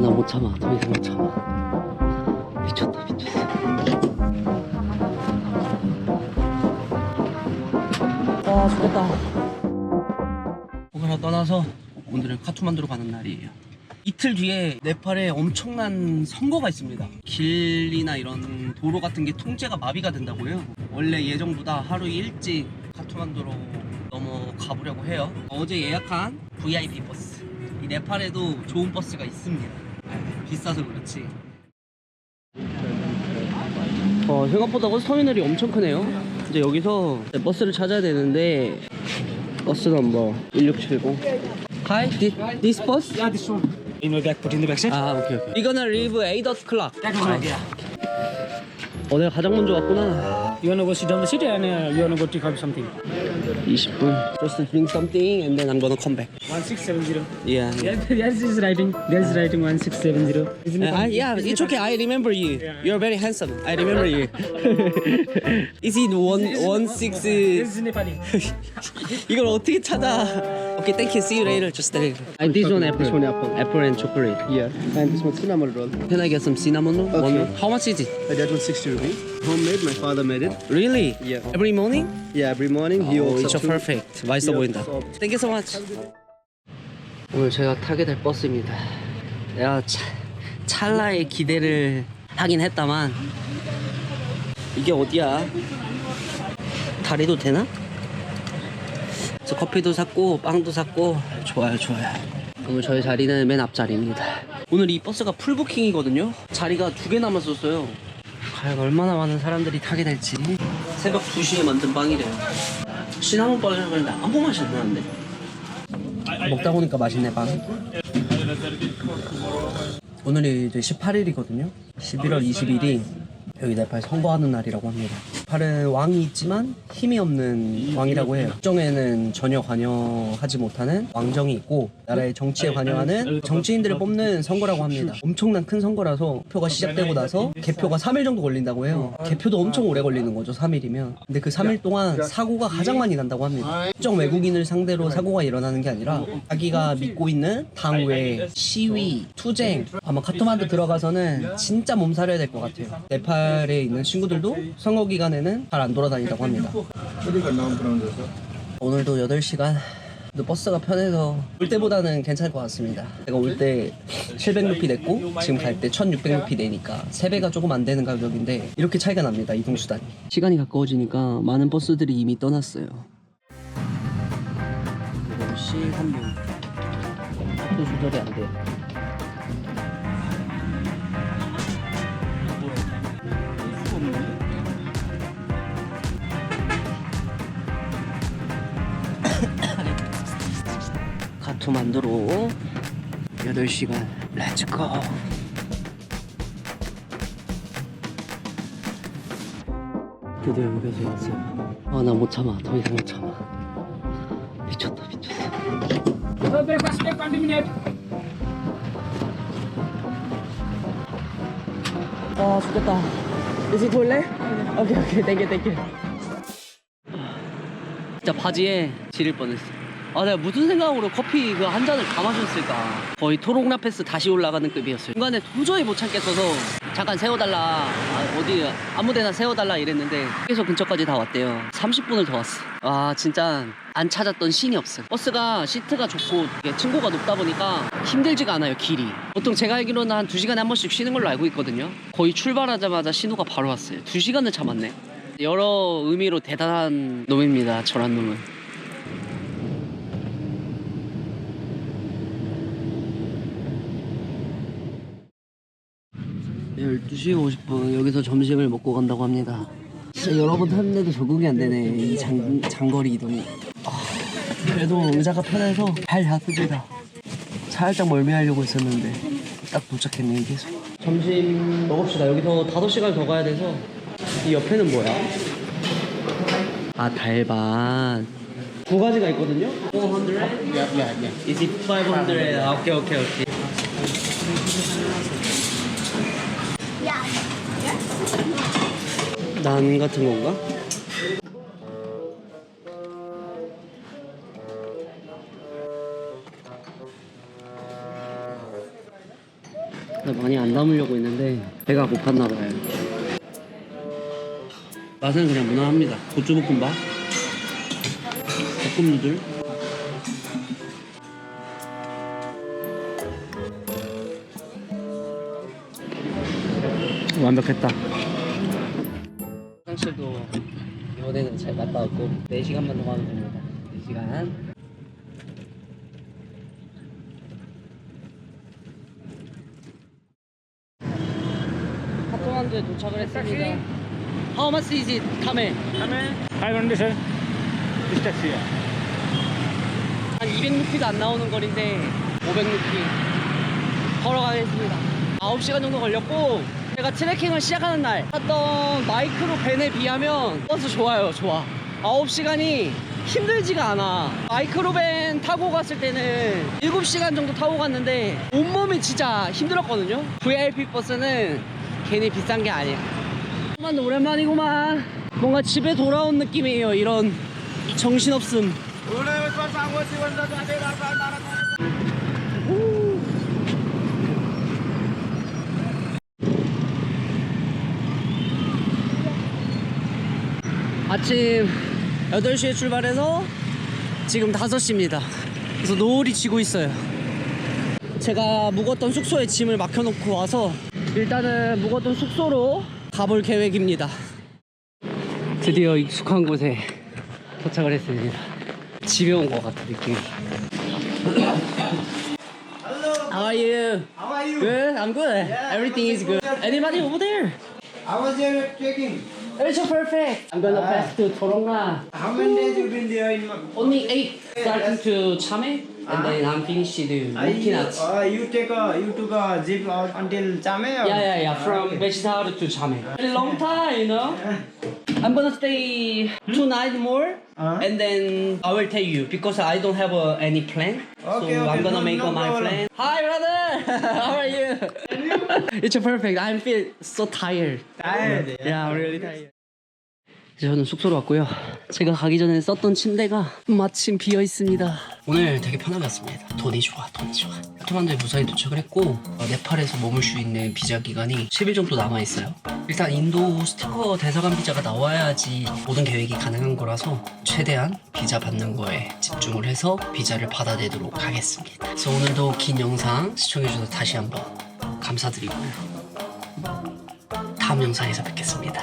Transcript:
나 못 참아. 더 이상 못 참아. 미쳤다, 미쳤어. 아, 죽겠다. 오늘 떠나서 오늘은 카투만두로 가는 날이에요. 이틀 뒤에 네팔에 엄청난 선거가 있습니다. 길이나 이런 도로 같은 게 통제가 마비가 된다고요. 원래 예정보다 하루 일찍 카투만두로 넘어가 보려고 해요. 어제 예약한 VIP 버스. 이 네팔에도 좋은 버스가 있습니다. 비싸서 그렇지. 생각보다 터미널이 엄청 크네요. 이제 여기서 버스를 찾아야 되는데 버스 넘버 1670. Hi, this bus? Yeah, this one. In my back, put in the back seat. 아, 오케이, 오케이. We're gonna leave 8 o'clock. That one, yeah. 내가 가장 먼저 왔구나. You wanna go sit down the seat and you wanna go take out something? 20분. Just to drink something and then I'm gonna come back. 1670. Yeah. Yes, this is writing. There's writing 1670. Isn't it? Yeah, it's okay. I remember you. Yeah. You're very handsome. I remember you. Is it 16? This is Nepali. 이걸 어떻게 찾아? Okay, thank you. See you later. Just later. And this one apple. This one apple. Apple and chocolate. Yeah, and this one cinnamon roll. Can I get some cinnamon roll? Okay. One. How much is it? That one's 60 rupees. Homemade, my father made it. Really? Yeah. Every morning? Yeah, every morning he Oh, wakes it's up to... perfect. 맛있어 Yeah, 보인다. so- Thank you so much. 오늘 제가 타게 될 버스입니다. 내가 찰나의 기대를 하긴 했다만 이게 어디야? 다리도 되나? 그래서 커피도 샀고 빵도 샀고 좋아요 좋아요. 오늘 저희 자리는 맨 앞자리입니다. 오늘 이 버스가 풀부킹이거든요. 자리가 2개 남았었어요. 과연 얼마나 많은 사람들이 타게 될지. 새벽 2시에 만든 빵이래요. 시나몬 빵이라고 했는데 아무 맛이 안 나는데 먹다 보니까 맛있네 빵. 오늘이 이제 18일이거든요 11월 20일이 여기 네팔 선거하는 날이라고 합니다. 네팔은 왕이 있지만 힘이 없는 왕이라고 해요. 국정에는 전혀 관여하지 못하는 왕정이 있고 나라의 정치에 관여하는 정치인들을 뽑는 선거라고 합니다. 엄청난 큰 선거라서 표가 시작되고 나서 개표가 3일 정도 걸린다고 해요. 개표도 엄청 오래 걸리는 거죠 3일이면. 근데 그 3일 동안 사고가 가장 많이 난다고 합니다. 특정 외국인을 상대로 사고가 일어나는 게 아니라 자기가 믿고 있는 당 외 시위, 투쟁. 아마 카투만두 들어가서는 진짜 몸살해야 될 것 같아요. 네팔에 있는 친구들도 선거 기간에는 잘 안 돌아다닌다고 합니다. 오늘도 8시간 버스가 편해서 올 때보다는 괜찮을 것 같습니다. 제가 올 때 700루피 냈고 지금 갈 때 1600루피 내니까 3배가 조금 안 되는 가격인데 이렇게 차이가 납니다. 이동수단이. 시간이 가까워지니까 많은 버스들이 이미 떠났어요. 8시 3분. 속도 조절이 안 돼요. 카투만두로 8시간 렛츠고. 드디어 여기까지 왔어요. 나 못 참아. 더 이상 못 참아. 미쳤다 미쳤어. Breakfast take 20 minutes. 죽겠다. Is it toilet? 오케이 땡큐. 진짜 바지에 지릴 뻔했어. 내가 무슨 생각으로 커피 그 한 잔을 다 마셨을까. 거의 토롱라페스 다시 올라가는 급이었어요. 중간에 도저히 못 참겠어서 잠깐 세워달라, 어디 아무데나 세워달라 이랬는데 계속 근처까지 다 왔대요. 30분을 더 왔어. 진짜 안 찾았던 씬이 없어요. 버스가 시트가 좋고 층고가 높다 보니까 힘들지가 않아요. 길이 보통 제가 알기로는 한 2시간에 한 번씩 쉬는 걸로 알고 있거든요. 거의 출발하자마자 신호가 바로 왔어요. 2시간을 참았네. 여러 의미로 대단한 놈입니다. 저란 놈은. 12시 50분 여기서 점심을 먹고 간다고 합니다. 진짜 여러 번 탔는데도 적응이 안 되네. 이 장거리 이동이. 그래도 의자가 편해서 잘 잤습니다. 살짝 멀미하려고 했었는데 딱 도착했네. 계속 점심 먹읍시다. 여기서 5시간 더 가야 돼서. 이 옆에는 뭐야? 달반 2가지가 있거든요. 400? Yeah. Is it 500? 오케이. 난 같은 건가? 나 많이 안 담으려고 했는데 배가 고팠나 봐요. 맛은 그냥 무난합니다. 고추볶음밥, 볶음 누들. 완벽했다. 화장실도 이번에는 잘 갔다 왔고 4시간만 더 가면 됩니다. 4시간. 카트만두에 도착을 했습니다. How much is it? 카멜. 500 sir. This taxi. 한 200루피도 안 나오는 거리인데 500루피 걸어가겠습니다. 9시간 정도 걸렸고 제가 트레킹을 시작하는 날 탔던 마이크로 밴에 비하면 버스 좋아요. 좋아. 9시간이 힘들지가 않아. 마이크로 밴 타고 갔을 때는 7시간 정도 타고 갔는데 온몸이 진짜 힘들었거든요. VIP 버스는 괜히 비싼 게 아니야. 정말 오랜만이구만. 뭔가 집에 돌아온 느낌이에요. 이런 정신없음. 아침 8시에 출발해서 지금 5시입니다. 그래서 노을이 지고 있어요. 제가 묵었던 숙소에 짐을 맡겨놓고 와서 일단은 묵었던 숙소로 가볼 계획입니다. 드디어 익숙한 곳에 도착을 했습니다. 집에 온 것 같은 느낌. How are you? How are you? Good. I'm good. Yeah, Everything is good. Anybody over there? I was there checking. It's perfect. I'm gonna pass to Torongna. How many days you been there in Only 8. Starting to Chame, and then I'm finished to Mukinat. you took a zip out until Chame? Or? Yeah. From Bechidar to Chame. A long time, you know. I'm gonna stay 2 nights more, and then I will tell you because I don't have any plan. Okay, so I'm okay, gonna make no my problem. plan. Hi, brother. How are you? It's perfect. I feel so tired. Tired. Yeah, I'm really tired. 이제 저는 숙소로 왔고요. 제가 가기 전에 썼던 침대가 마침 비어 있습니다. 오늘 되게 편하게 왔습니다. 돈이 좋아. 카트만두에 무사히 도착을 했고 네팔에서 머물 수 있는 비자 기간이 10일 정도 남아 있어요. 일단 인도 스티커 대사관 비자가 나와야지 모든 계획이 가능한 거라서 최대한 비자 받는 거에 집중을 해서 비자를 받아내도록 하겠습니다. 그래서 오늘도 긴 영상 시청해주셔서 다시 한번 감사드리고요. 다음 영상에서 뵙겠습니다.